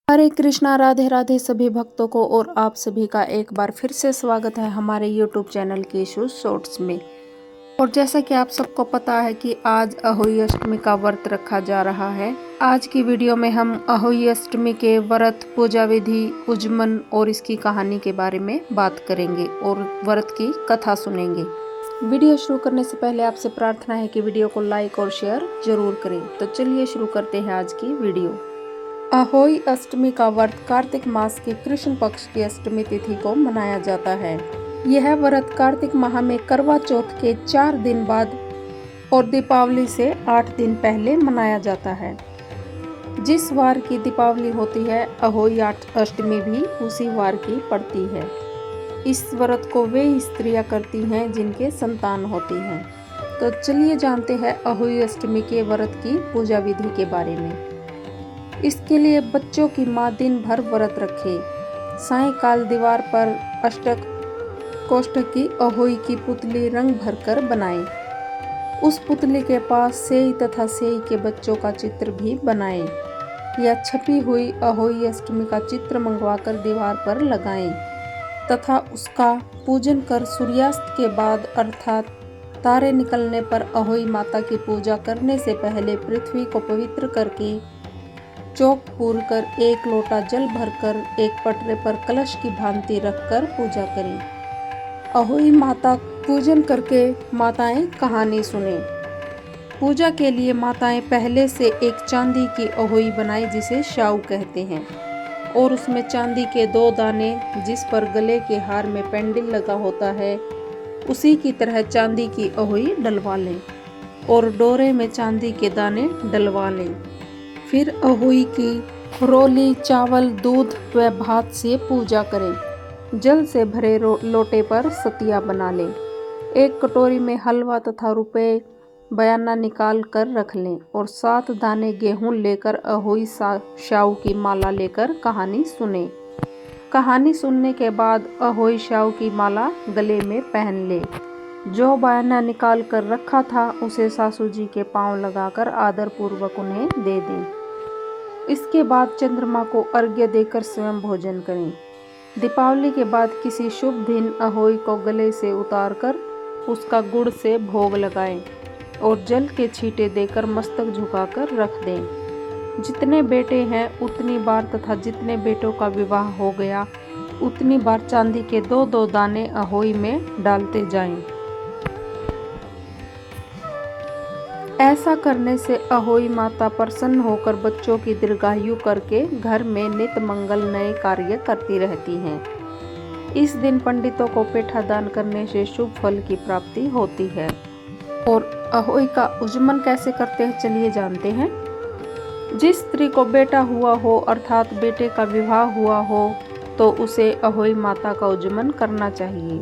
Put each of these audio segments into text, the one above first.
हरे कृष्णा, राधे राधे सभी भक्तों को। और आप सभी का एक बार फिर से स्वागत है हमारे YouTube चैनल के इशू शॉर्ट्स में। और जैसा कि आप सबको पता है कि आज अहोई अष्टमी का व्रत रखा जा रहा है। आज की वीडियो में हम अहोई अष्टमी के व्रत, पूजा विधि, उज्जमन और इसकी कहानी के बारे में बात करेंगे और व्रत की कथा सुनेंगे। वीडियो शुरू करने से पहले आपसे प्रार्थना है कि वीडियो को लाइक और शेयर जरूर करें। तो चलिए शुरू करते हैं आज की वीडियो। अहोई अष्टमी का व्रत कार्तिक मास की कृष्ण पक्ष की अष्टमी तिथि को मनाया जाता है। यह व्रत कार्तिक माह में करवा चौथ के 4 दिन बाद और दीपावली से 8 दिन पहले मनाया जाता है। जिस वार की दीपावली होती है, अहोई अष्टमी भी उसी वार की पड़ती है। इस व्रत को वे स्त्रियां करती हैं जिनके संतान होती हैं। तो चलिए जानते हैं अहोई अष्टमी के व्रत की पूजा विधि के बारे में। इसके लिए बच्चों की माँ दिन भर व्रत रखे। सायंकाल दीवार पर अष्टक कोष्ठक की अहोई की पुतली रंग भरकर बनाए। उस पुतली के पास सेई तथा सेई के बच्चों का चित्र भी बनाए या छपी हुई अहोई अष्टमी का चित्र मंगवाकर दीवार पर लगाएं तथा उसका पूजन कर सूर्यास्त के बाद अर्थात तारे निकलने पर अहोई माता की पूजा करने से पहले पृथ्वी को पवित्र करके चौक पूर कर 1 लोटा जल भरकर एक पटरे पर कलश की भांति रखकर पूजा करें। अहोई माता पूजन करके माताएं कहानी सुने। पूजा के लिए माताएं पहले से एक चांदी की अहोई बनाई जिसे शाऊ कहते हैं और उसमें चांदी के 2 दाने, जिस पर गले के हार में पेंडिल लगा होता है, उसी की तरह चांदी की अहोई डलवा लें और डोरे में चांदी के दाने डलवा लें। फिर अहोई की रोली, चावल, दूध व भात से पूजा करें। जल से भरे लोटे पर सतिया बना लें। एक कटोरी में हलवा तथा रुपए बयाना निकाल कर रख लें और 7 दाने गेहूं लेकर अहोई शाऊ की माला लेकर कहानी सुने। कहानी सुनने के बाद अहोई शाऊ की माला गले में पहन ले। जो बयाना निकाल कर रखा था उसे सासू जी के पांव लगाकर आदर पूर्वक उन्हें दे दें। इसके बाद चंद्रमा को अर्घ्य देकर स्वयं भोजन करें। दीपावली के बाद किसी शुभ दिन अहोई को गले से उतारकर उसका गुड़ से भोग लगाएं और जल के छींटे देकर मस्तक झुकाकर रख दें। जितने बेटे हैं उतनी बार तथा जितने बेटों का विवाह हो गया उतनी बार चांदी के 2-2 दाने अहोई में डालते जाएं। ऐसा करने से अहोई माता प्रसन्न होकर बच्चों की दीर्घायु करके घर में नित मंगल नए कार्य करती रहती हैं। इस दिन पंडितों को पेठा दान करने से शुभ फल की प्राप्ति होती है। और अहोई का उज्जमन कैसे करते हैं चलिए जानते हैं। जिस स्त्री को बेटा हुआ हो अर्थात बेटे का विवाह हुआ हो तो उसे अहोई माता का उज्जमन करना चाहिए।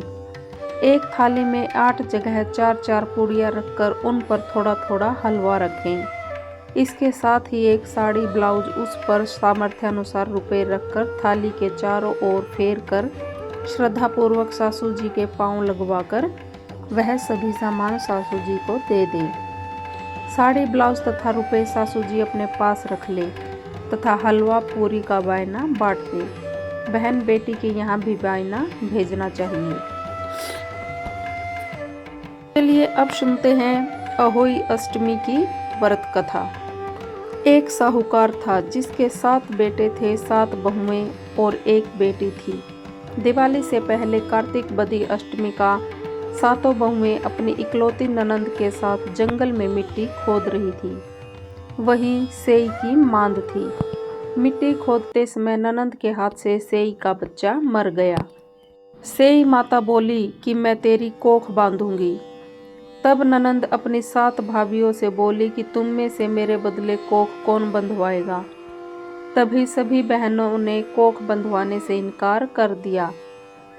एक थाली में 8 जगह 4-4 पूड़ियाँ रखकर उन पर थोड़ा थोड़ा हलवा रखें। इसके साथ ही एक साड़ी ब्लाउज, उस पर सामर्थ्यानुसार रुपए रखकर थाली के चारों ओर फेर कर श्रद्धापूर्वक सासू जी के पांव लगवाकर वह सभी सामान सासू जी को दे दें। साड़ी, ब्लाउज तथा रुपए सासू जी अपने पास रख ले तथा हलवा पूरी का वायना बांट दें। बहन बेटी के यहाँ भी वायना भेजना चाहिए। चलिए अब सुनते हैं अहोई अष्टमी की व्रत कथा। एक साहूकार था जिसके 7 बेटे थे, 7 बहुएं और 1 बेटी थी। दिवाली से पहले कार्तिक बदी अष्टमी का 7 बहुएं अपनी इकलौती ननंद के साथ जंगल में मिट्टी खोद रही थी। वहीं सेई की मांद थी। मिट्टी खोदते समय ननंद के हाथ से सेई का बच्चा मर गया। सेई माता बोली कि मैं तेरी कोख बांधूंगी। तब ननंद अपनी 7 भाभियों से बोली कि तुम में से मेरे बदले कोख कौन बंधवाएगा। तभी सभी बहनों ने कोख बंधवाने से इनकार कर दिया,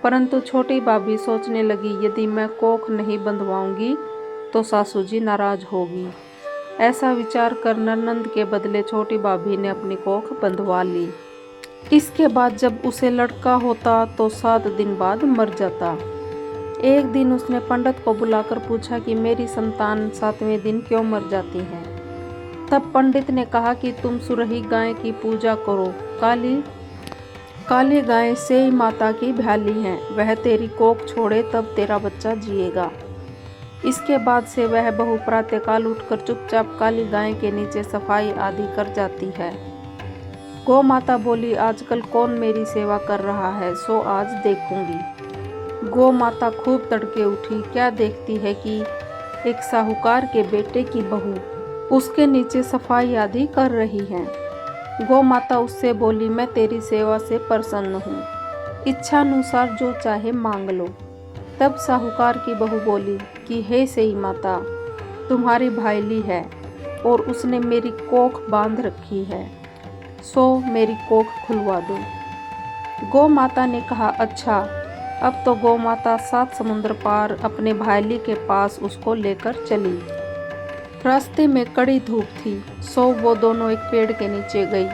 परंतु छोटी भाभी सोचने लगी यदि मैं कोख नहीं बंधवाऊंगी तो सासू जी नाराज होगी। ऐसा विचार कर ननंद के बदले छोटी भाभी ने अपनी कोख बंधवा ली। इसके बाद जब उसे लड़का होता तो 7 दिन बाद मर जाता। एक दिन उसने पंडित को बुलाकर पूछा कि मेरी संतान 7वें दिन क्यों मर जाती है। तब पंडित ने कहा कि तुम सुरही गाय की पूजा करो काली गाय सेई माता की भ्याली है, वह तेरी कोख छोड़े तब तेरा बच्चा जिएगा। इसके बाद से वह बहू प्रातःकाल उठकर चुपचाप काली गाय के नीचे सफाई आदि कर जाती है। गौ माता बोली, आजकल कौन मेरी सेवा कर रहा है, सो आज देखूंगी। गौ माता खूब तड़के उठी, क्या देखती है कि एक साहूकार के बेटे की बहू उसके नीचे सफाई आदि कर रही है। गौ माता उससे बोली, मैं तेरी सेवा से प्रसन्न हूँ, इच्छानुसार जो चाहे मांग लो। तब साहूकार की बहू बोली कि हे सेई माता, तुम्हारी भाईली है और उसने मेरी कोख बांध रखी है, सो मेरी कोख खुलवा दो। गौ माता ने कहा, अच्छा। अब तो गौ माता 7 समुद्र पार अपने भाईली के पास उसको लेकर चली। रास्ते में कड़ी धूप थी, सो वो दोनों एक पेड़ के नीचे गई।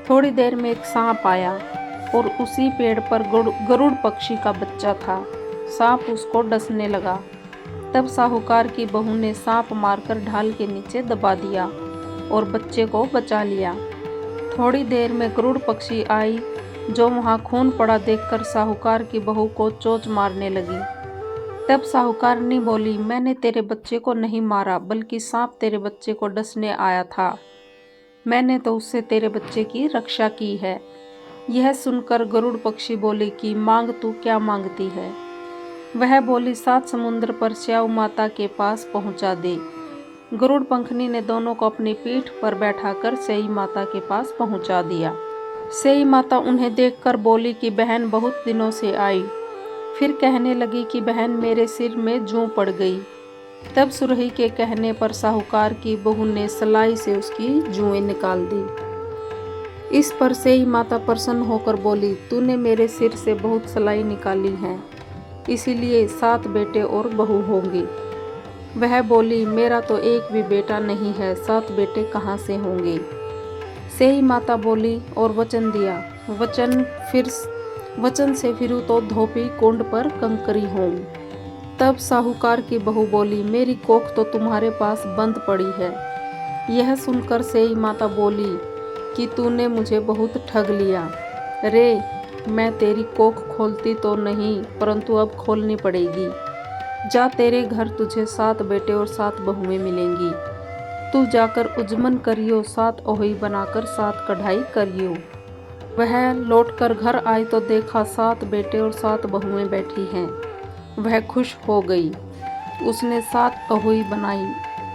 थोड़ी देर में एक सांप आया और उसी पेड़ पर गरुड़ पक्षी का बच्चा था। सांप उसको डसने लगा। तब साहूकार की बहू ने सांप मारकर ढाल के नीचे दबा दिया और बच्चे को बचा लिया। थोड़ी देर में गरुड़ पक्षी आई, जो वहां खून पड़ा देखकर साहूकार की बहू को चोंच मारने लगी। तब साहूकारनी बोली, मैंने तेरे बच्चे को नहीं मारा, बल्कि सांप तेरे बच्चे को डसने आया था। मैंने तो उससे तेरे बच्चे की रक्षा की है। यह सुनकर गरुड़ पक्षी बोली कि मांग तू क्या मांगती है। वह बोली, 7 समुद्र पर स्याऊ माता के पास पहुंचा दे। गरुड़ पंखनी ने दोनों को अपनी पीठ पर बैठाकर सेई माता के पास पहुंचा दिया। सेई माता उन्हें देखकर बोली कि बहन बहुत दिनों से आई। फिर कहने लगी कि बहन मेरे सिर में जूं पड़ गई। तब सुरही के कहने पर साहूकार की बहू ने सलाई से उसकी जुएं निकाल दी। इस पर सेई माता प्रसन्न होकर बोली, तूने मेरे सिर से बहुत सलाई निकाली है, इसीलिए 7 बेटे और बहू होंगी। वह बोली, मेरा तो एक भी बेटा नहीं है, 7 बेटे कहाँ से होंगे। सेई माता बोली और वचन दिया, वचन से फिरूं तो धोपी कुंड पर कंकरी हों। तब साहूकार की बहू बोली, मेरी कोख तो तुम्हारे पास बंद पड़ी है। यह सुनकर सेई माता बोली कि तूने मुझे बहुत ठग लिया रे, मैं तेरी कोख खोलती तो नहीं, परंतु अब खोलनी पड़ेगी। जा, तेरे घर तुझे 7 बेटे और 7 बहुएं मिलेंगी। तू जाकर उजमन करियो, 7 ओहई बनाकर 7 कढ़ाई करियो। वह लौटकर घर आई तो देखा 7 बेटे और 7 बहुएं बैठी हैं। वह खुश हो गई। उसने 7 ओहई बनाई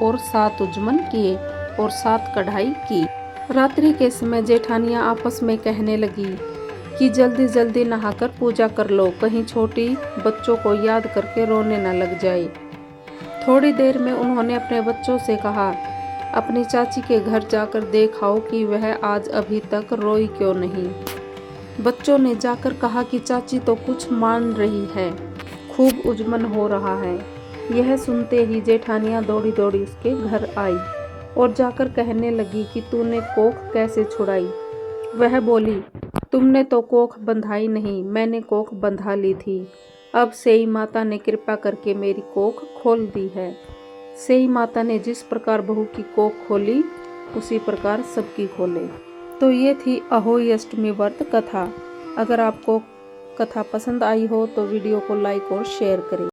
और 7 उजमन किए और 7 कढ़ाई की। रात्रि के समय जेठानियां आपस में कहने लगी कि जल्दी जल्दी नहाकर पूजा कर लो, कहीं छोटी बच्चों को याद करके रोने न लग जाए। थोड़ी देर में उन्होंने अपने बच्चों से कहा, अपनी चाची के घर जाकर देखाओ कि वह आज अभी तक रोई क्यों नहीं। बच्चों ने जाकर कहा कि चाची तो कुछ मान रही है, खूब उजमन हो रहा है। यह सुनते ही जेठानियां दौड़ी दौड़ी उसके घर आई और जाकर कहने लगी कि तूने कोख कैसे छुड़ाई। वह बोली, तुमने तो कोख बंधाई नहीं, मैंने कोख बंधा ली थी। अब सेई माता ने कृपा करके मेरी कोख खोल दी है। सेई माता ने जिस प्रकार बहू की कोख खोली, उसी प्रकार सबकी खोले। तो ये थी अहोई अष्टमी व्रत कथा। अगर आपको कथा पसंद आई हो तो वीडियो को लाइक और शेयर करें।